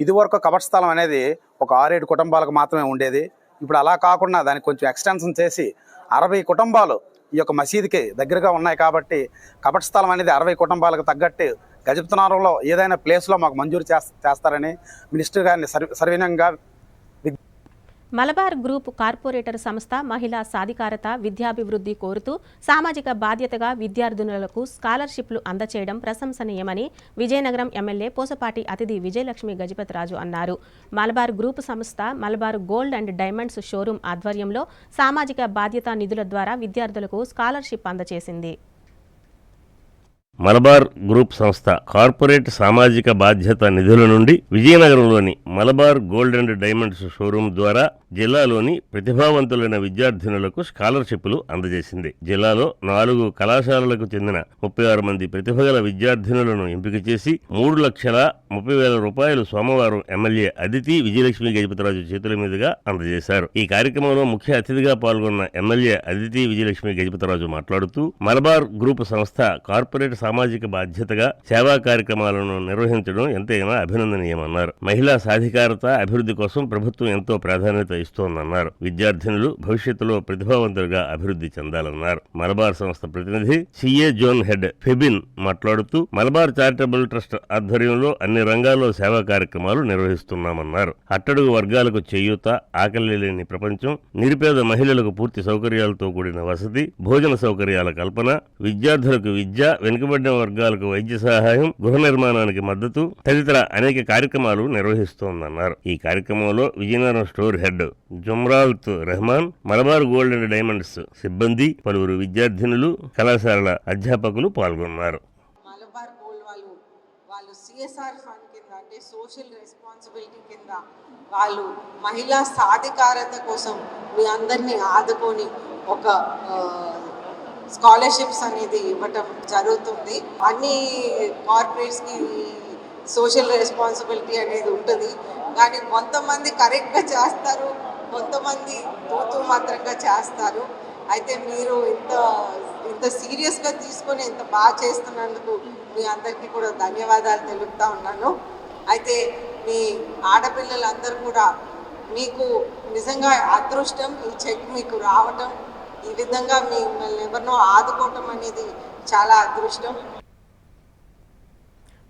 Speaker 12: ఇదివరకు కబర్ స్థలం అనేది ఒక 6-7 కుటుంబాలకు మాత్రమే ఉండేది. ఇప్పుడు అలా కాకుండా దానికి కొంచెం ఎక్స్టెన్షన్ చేసి 60 కుటుంబాలు ఈ యొక్క మసీదుకి దగ్గరగా ఉన్నాయి. కాబట్టి కబర్ స్థలం అనేది 60 కుటుంబాలకు తగ్గట్టు గజపతినగరంలో ఏదైనా ప్లేస్లో మాకు మంజూరు చేస్తారని మినిస్టర్ గారిని సర్వీనంగా.
Speaker 1: మలబార్ గ్రూప్ కార్పొరేటర్ సంస్థ మహిళా సాధికారత విద్యాభివృద్ధి కోరుతూ సామాజిక బాధ్యతగా విద్యార్థినులకు స్కాలర్షిప్లు అందచేయడం ప్రశంసనీయమని విజయనగరం ఎమ్మెల్యే పోసపాటి అతిథి విజయలక్ష్మి గజపతిరాజు అన్నారు. మలబార్ గ్రూప్ సంస్థ Malabar gold and diamonds showroom ఆధ్వర్యంలో సామాజిక బాధ్యత నిధుల ద్వారా విద్యార్థులకు స్కాలర్షిప్ అందచేసింది.
Speaker 13: మలబార్ గ్రూప్ సంస్థ కార్పొరేట్ సామాజిక బాధ్యత నిధుల నుండి విజయనగరంలోని Malabar gold and diamonds showroom ద్వారా జిల్లాలోని ప్రతిభావంతులైన విద్యార్థినులకు స్కాలర్షిప్లు అందజేసింది. జిల్లాలో 4 కళాశాలలకు చెందిన 36 మంది ప్రతిభగల విద్యార్థినులను ఎంపిక చేసి 3,30,000 రూపాయలు సోమవారం ఎమ్మెల్యే అదితి విజయలక్ష్మి గజపతిరాజు చేతుల మీదుగా అందజేశారు. ఈ కార్యక్రమంలో ముఖ్య అతిథిగా పాల్గొన్న ఎమ్మెల్యే అదితి విజయలక్ష్మి గజపతిరాజు మాట్లాడుతూ మలబార్ గ్రూప్ సంస్థ కార్పొరేట్ సామాజిక బాధ్యతగా సేవా కార్యక్రమాలను నిర్వహించడం ఎంతైనా అభినందనీయమన్నారు. మహిళా సాధికారత అభివృద్ధి కోసం ప్రభుత్వం ఎంతో ప్రాధాన్యత ఇస్తోందన్నారు. విద్యార్థినులు భవిష్యత్తులో ప్రతిభావంతులుగా అభివృద్ధి చెందాలన్నారు. మలబార్ సంస్థ ప్రతినిధి సిఏ జోన్ హెడ్ ఫెబిన్ మాట్లాడుతూ మలబార్ చారిటబుల్ ట్రస్ట్ ఆధ్వర్యంలో అన్ని రంగాల్లో సేవా కార్యక్రమాలు నిర్వహిస్తున్నామన్నారు. అట్టడుగు వర్గాలకు చేయూత, ఆకలి లేని ప్రపంచం, నిరుపేద మహిళలకు పూర్తి సౌకర్యాలతో కూడిన వసతి, భోజన సౌకర్యాల కల్పన, విద్యార్థులకు విద్య, వెనుకబడిన వర్గాలకు వైద్య సహాయం, గృహ నిర్మాణానికి మద్దతు తదితర అనేక కార్యక్రమాలు నిర్వహిస్తోందన్నారు. ఈ కార్యక్రమంలో విజయనగరం స్టోర్ హెడ్ జుమ్రాల్త్ Rehman, Malabar gold and diamonds సిబ్బంది, పలువురు విద్యార్థినులు, కళాశాలల అధ్యాపకులు పాల్గొన్నారు.
Speaker 14: మలబార్ గోల్డ్ వాళ్ళు సిఎస్ఆర్ ఫండ్ కింద అంటే సోషల్ రెస్పాన్సిబిలిటీ కింద వాళ్ళు మహిళా సాధికారత కోసం మీ అందరినీ ఆదుకొని ఒక స్కాలర్షిప్స్ అనేది ఇవ్వటం జరుగుతుంది. అన్ని కార్పొరేట్స్కి సోషల్ రెస్పాన్సిబిలిటీ అనేది ఉంటుంది. కానీ కొంతమంది కరెక్ట్గా చేస్తారు, కొంతమంది తూతూ మాత్రంగా చేస్తారు. అయితే మీరు ఇంత సీరియస్గా తీసుకొని ఇంత బాగా చేస్తున్నందుకు మీ అందరికీ కూడా ధన్యవాదాలు తెలుపుతా ఉన్నాను. అయితే మీ ఆడపిల్లలందరూ కూడా మీకు నిజంగా అదృష్టం, ఈ చెక్ మీకు రావటం, ఈ విధంగా మిమ్మల్ని ఎవరినో ఆదుకోవటం అనేది చాలా అదృష్టం.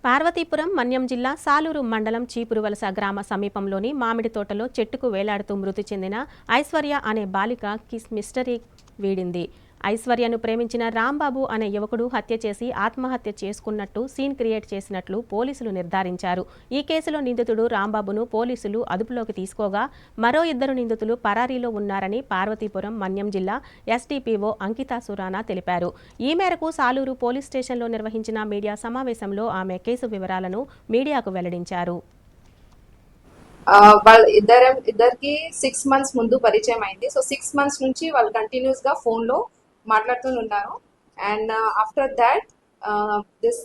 Speaker 1: పార్వతీపురం మన్యం జిల్లా సాలూరు మండలం చీపురువలస గ్రామ సమీపంలోని మామిడి తోటలో చెట్టుకు వేలాడుతూ మృతి చెందిన ఐశ్వర్య అనే బాలిక మిస్టరీ వీడింది. ఐశ్వర్యను ప్రేమించిన రాంబాబు అనే యువకుడు హత్య చేసి ఆత్మహత్య చేసుకున్నట్టు సీన్ క్రియేట్ చేసినట్లు పోలీసులు నిర్ధారించారు. ఈ కేసులో నిందితుడు రాంబాబును పోలీసులు అదుపులోకి తీసుకోగా మరో 2 నిందితులు పరారీలో ఉన్నారని పార్వతీపురం మన్యం జిల్లా ఎస్డిపిఓ అంకితా సురానా తెలిపారు. ఈ మేరకు సాలూరు పోలీస్ స్టేషన్లో నిర్వహించిన మీడియా సమావేశంలో ఆమె కేసు వివరాలను మీడియాకు వెల్లడించారు.
Speaker 15: ఇద్దరికి 6 months ముందు పరిచయం అయింది. సో 6 months నుంచి వాళ్ళు కంటిన్యూస్ గా ఫోన్ లో మాట్లాడుతూ ఉన్నారు. And after that this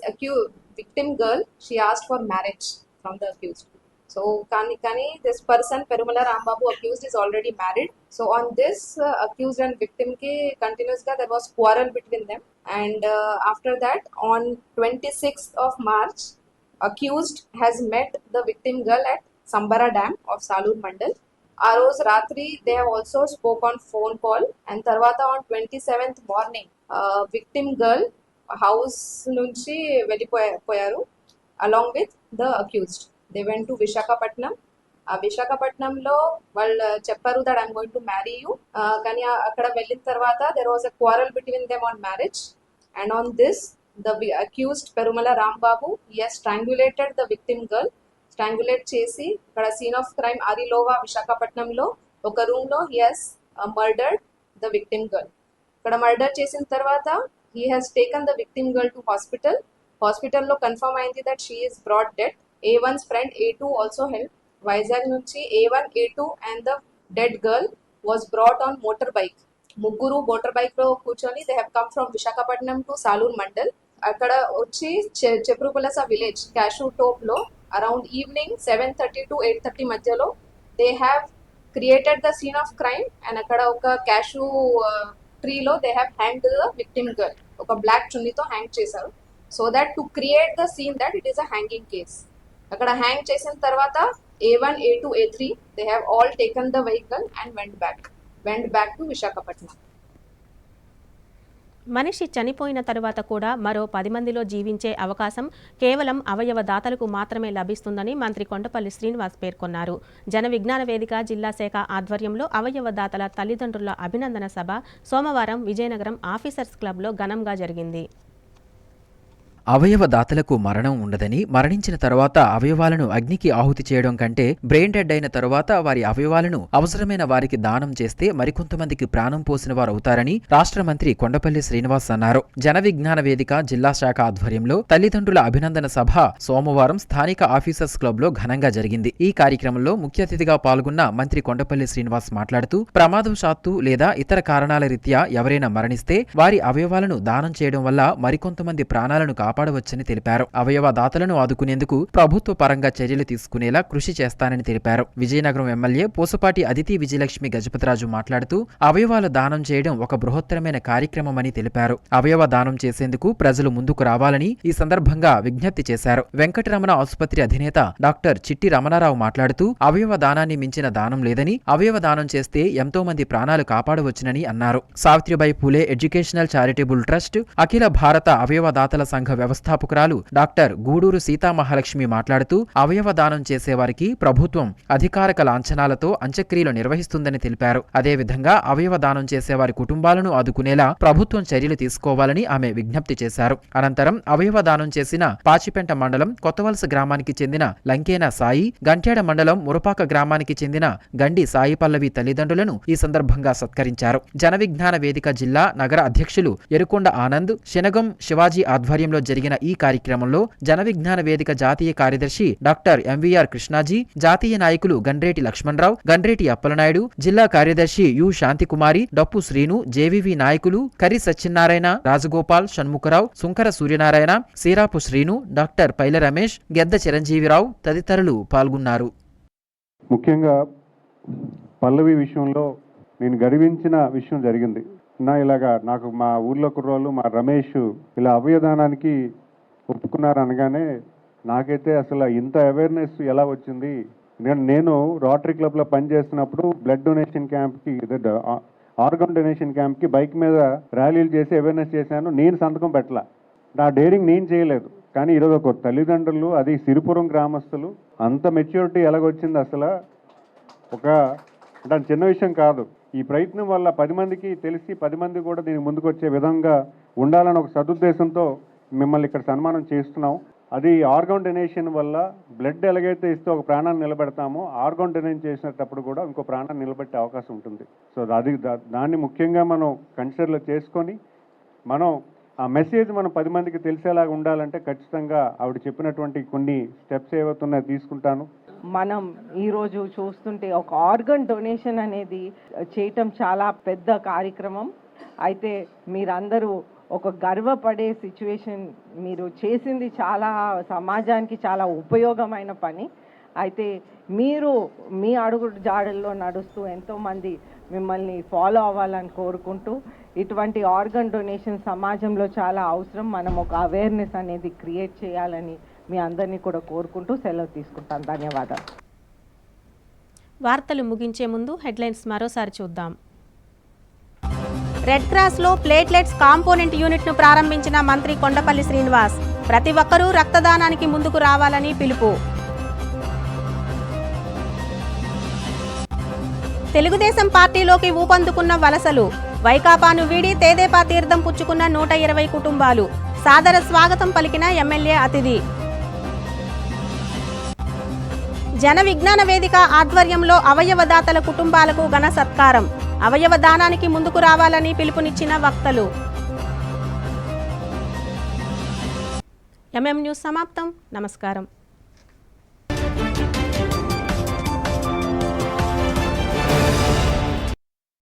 Speaker 15: victim girl she asked for marriage from the accused. So కానీ this person Perumala Rambabu accused is already married. So on this accused and victim ki continuous ga there was quarrel between them. And after that on 26th of March accused has met the victim girl at Sambara Dam of Salur Mandal. ఆ రోజు రాత్రి they have also spoke on phone call. And తర్వాత on 27th morning victim girl house నుంచి వెళ్ళిపోయారు. along with the accused. They went to Visakhapatnam. విశాఖపట్నంలో వాళ్ళు చెప్పారు that I'm going to marry you, కానీ అక్కడ వెళ్ళిన తర్వాత there was a quarrel between them on marriage. And on this the accused Perumala Rambabu has strangulated the victim girl. Strangulate చేసి ఇక్కడ సీన్ ఆఫ్ క్రైమ్ ఆదిలోవా విశాఖపట్నంలో ఒక రూమ్ లో has murdered the victim girl. ఇక్కడ మర్డర్ చేసిన తర్వాత he has taken the victim girl to hospital. హాస్పిటల్లో కన్ఫర్మ్ అయింది that she is brought dead. A1's friend A2 also helped. Vizag నుంచి A1, A2 and the dead girl was brought on motor bike. ముగ్గురు మోటార్ బైక్ లో కూర్చొని they have come from Visakhapatnam to Salur mandal. అక్కడ వచ్చి చెప్రుపులస విలేజ్ క్యాషూ టోప్ లో అరౌండ్ ఈవినింగ్ 7:30 to 8:30 మధ్యలో they have created the scene of crime. And అక్కడ ఒక క్యాషూ ట్రీలో they have hang the victim girl. ఒక బ్లాక్ చున్నీతో హ్యాంగ్ చేశారు so that to create the scene that it is a hanging case. అక్కడ హ్యాంగ్ చేసిన తర్వాత A1, A2, A3 they have all taken the vehicle and went back to Visakhapatnam.
Speaker 1: మనిషి చనిపోయిన తరువాత కూడా మరో 10 మందిలో జీవించే అవకాశం కేవలం అవయవ దాతలకు మాత్రమే లభిస్తుందని మంత్రి కొండపల్లి శ్రీనివాస్ పేర్కొన్నారు. జన విజ్ఞాన వేదిక జిల్లా శాఖ ఆధ్వర్యంలో అవయవ దాతల తల్లిదండ్రుల అభినందన సభ సోమవారం విజయనగరం ఆఫీసర్స్ క్లబ్లో ఘనంగా జరిగింది.
Speaker 2: అవయవ దాతలకు మరణం ఉండదని, మరణించిన తర్వాత అవయవాలను అగ్నికి ఆహుతి చేయడం కంటే బ్రెయిన్ డెడ్ అయిన తరువాత వారి అవయవాలను అవసరమైన వారికి దానం చేస్తే మరికొంతమందికి ప్రాణం పోసిన వారు అవుతారని రాష్ట్ర మంత్రి కొండపల్లి శ్రీనివాస్ అన్నారు. జన విజ్ఞాన వేదిక జిల్లా శాఖ ఆధ్వర్యంలో తల్లిదండ్రుల అభినందన సభ సోమవారం స్థానిక ఆఫీసర్స్ క్లబ్ లో ఘనంగా జరిగింది. ఈ కార్యక్రమంలో ముఖ్య అతిథిగా పాల్గొన్న మంత్రి కొండపల్లి శ్రీనివాస్ మాట్లాడుతూ ప్రమాదవశాత్తు లేదా ఇతర కారణాల రీత్యా ఎవరైనా మరణిస్తే వారి అవయవాలను దానం చేయడం వల్ల మరికొంతమంది ప్రాణాలను కాపాడవచ్చని తెలిపారు. అవయవ దాతలను ఆదుకునేందుకు ప్రభుత్వ పరంగా చర్యలు తీసుకునేలా కృషి చేస్తానని తెలిపారు. విజయనగరం ఎమ్మెల్యే పోసపాటి అదితి విజయలక్ష్మి గజపతిరాజు మాట్లాడుతూ అవయవాల దానం చేయడం ఒక బృహత్తరమైన కార్యక్రమమని తెలిపారు. అవయవ దానం చేసేందుకు ప్రజలు ముందుకు రావాలని ఈ సందర్భంగా విజ్ఞప్తి చేశారు. వెంకటరమణ ఆసుపత్రి అధినేత డాక్టర్ చిట్టి రమణారావు మాట్లాడుతూ అవయవ దానాన్ని మించిన దానం లేదని, అవయవ దానం చేస్తే ఎంతో మంది ప్రాణాలు కాపాడవచ్చునని అన్నారు. Savitribai Phule educational charitable trust అఖిల భారత అవయవ దాతల సంఘ వ్యవస్థాపకురాలు డాక్టర్ గూడూరు సీతామహాలక్ష్మి మాట్లాడుతూ అవయవ దానం చేసేవారికి ప్రభుత్వం అధికారిక లాంఛనాలతో అంత్యక్రియలు నిర్వహిస్తుందని తెలిపారు. అదేవిధంగా అవయవ దానం చేసేవారి కుటుంబాలను ఆదుకునేలా ప్రభుత్వం చర్యలు తీసుకోవాలని ఆమె విజ్ఞప్తి చేశారు. అనంతరం అవయవ దానం చేసిన పాచిపెంట మండలం కొత్తవలస గ్రామానికి చెందిన లంకేన సాయి, గంట్యాడ మండలం మురపాక గ్రామానికి చెందిన గండి సాయి పల్లవి తల్లిదండ్రులను ఈ సందర్భంగా సత్కరించారు. జన విజ్ఞాన వేదిక జిల్లా నగర అధ్యక్షులు ఎరుకొండ ఆనంద్, శనగం శివాజీ ఆధ్వర్యంలో జరిగిన ఈ కార్యక్రమంలో జన విజ్ఞాన వేదిక జాతీయ కార్యదర్శి డాక్టర్ ఎంవీఆర్ కృష్ణాజీ, జాతీయ నాయకులు గండ్రేటి లక్ష్మణరావు, గండ్రేటి అప్పలనాయుడు, జిల్లా కార్యదర్శి యు శాంతికుమారి, డప్పు శ్రీను, జేవీవి నాయకులు కరి సత్యనారాయణ, రాజగోపాల్, షణ్ముఖరావు, సుంకర సూర్యనారాయణ, సీరాపు శ్రీను, డాక్టర్ పైల రమేష్, గెద్ద చిరంజీవిరావు తదితరులు పాల్గొన్నారు.
Speaker 3: ముఖ్యంగా పల్లవి విషయంలో నేను గర్వించిన విషయం జరిగింది. నాకు మా ఊర్లో కుర్రోళ్ళు మా రమేష్ ఇలా అవయదానానికి ఒప్పుకున్నారు అనగానే నాకైతే అసలు ఇంత అవేర్నెస్ ఎలా వచ్చింది. నేను రోటరీ క్లబ్లో పనిచేస్తున్నప్పుడు బ్లడ్ డొనేషన్ క్యాంప్కి, ఆర్గన్ డొనేషన్ క్యాంప్కి బైక్ మీద ర్యాలీలు చేసి అవేర్నెస్ చేశాను. నేను సంతకం పెట్టలా, నా డేరింగ్ నేను చేయలేదు. కానీ ఈరోజు ఒక తల్లిదండ్రులు, అది సిరిపురం గ్రామస్తులు, అంత మెచ్యూరిటీ ఎలాగొచ్చింది అసలు అంటే చిన్న విషయం కాదు. ఈ ప్రయత్నం వల్ల 10 మందికి తెలిసి 10 మంది కూడా దీనికి ముందుకు వచ్చే విధంగా ఉండాలని ఒక సదుద్దేశంతో మిమ్మల్ని ఇక్కడ సన్మానం చేస్తున్నాం. అది ఆర్గాన్ డొనేషన్ వల్ల బ్లడ్ ఎలాగైతే ఇస్తే ఒక ప్రాణాన్ని నిలబెడతామో, ఆర్గాన్ డొనేట్ చేసినప్పుడు కూడా ఇంకో ప్రాణాన్ని నిలబెట్టే అవకాశం ఉంటుంది. సో దాన్ని ముఖ్యంగా మనం కన్సిడర్లో చేసుకొని మనం ఆ మెసేజ్ మనం 10 మందికి తెలిసేలాగా ఉండాలంటే ఖచ్చితంగా ఆవిడ చెప్పినటువంటి కొన్ని స్టెప్స్ ఏవైతున్నాయో తీసుకుంటాను.
Speaker 16: మనం ఈరోజు చూస్తుంటే ఒక ఆర్గన్ డొనేషన్ అనేది చేయటం చాలా పెద్ద కార్యక్రమం. అయితే మీరందరూ ఒక గర్వపడే సిచ్యువేషన్, మీరు చేసింది చాలా సమాజానికి చాలా ఉపయోగమైన పని. అయితే మీరు మీ అడుగు జాడల్లో నడుస్తూ ఎంతోమంది మిమ్మల్ని ఫాలో అవ్వాలని కోరుకుంటూ, ఇటువంటి ఆర్గన్ డొనేషన్ సమాజంలో చాలా అవసరం. మనం ఒక అవేర్నెస్ అనేది క్రియేట్ చేయాలని మీ అందరినీ కూడా కోరుకుంటూ సెలవు తీసుకుంటాను. ధన్యవాదాలు.
Speaker 1: వార్తలు ముగించే ముందు హెడ్లైన్స్ మరోసారి చూద్దాం. రెడ్ క్రాస్లో ప్లేట్లెట్స్ కాంపోనెంట్ యూనిట్ను ప్రారంభించిన మంత్రి కొండపల్లి శ్రీనివాస్. ప్రతి ఒక్కరూ రక్తదానానికి ముందుకు రావాలని పిలుపు. తెలుగుదేశం పార్టీలోకి ఊపందుకున్న వలసలు. వైకాపాను వీడి తెదేపా తీర్థం పుచ్చుకున్న 120 కుటుంబాలు. సాదర స్వాగతం పలికిన ఎమ్మెల్యే అతిథి. జన విజ్ఞాన వేదిక ఆధ్వర్యంలో అవయవదాతల కుటుంబాలకు ఘన సత్కారం. అవయవ దానానికి ముందుకు రావాలని పిలుపునిచ్చిన వక్తలు. ఎంఎం న్యూస్ సమాప్తం. నమస్కారం.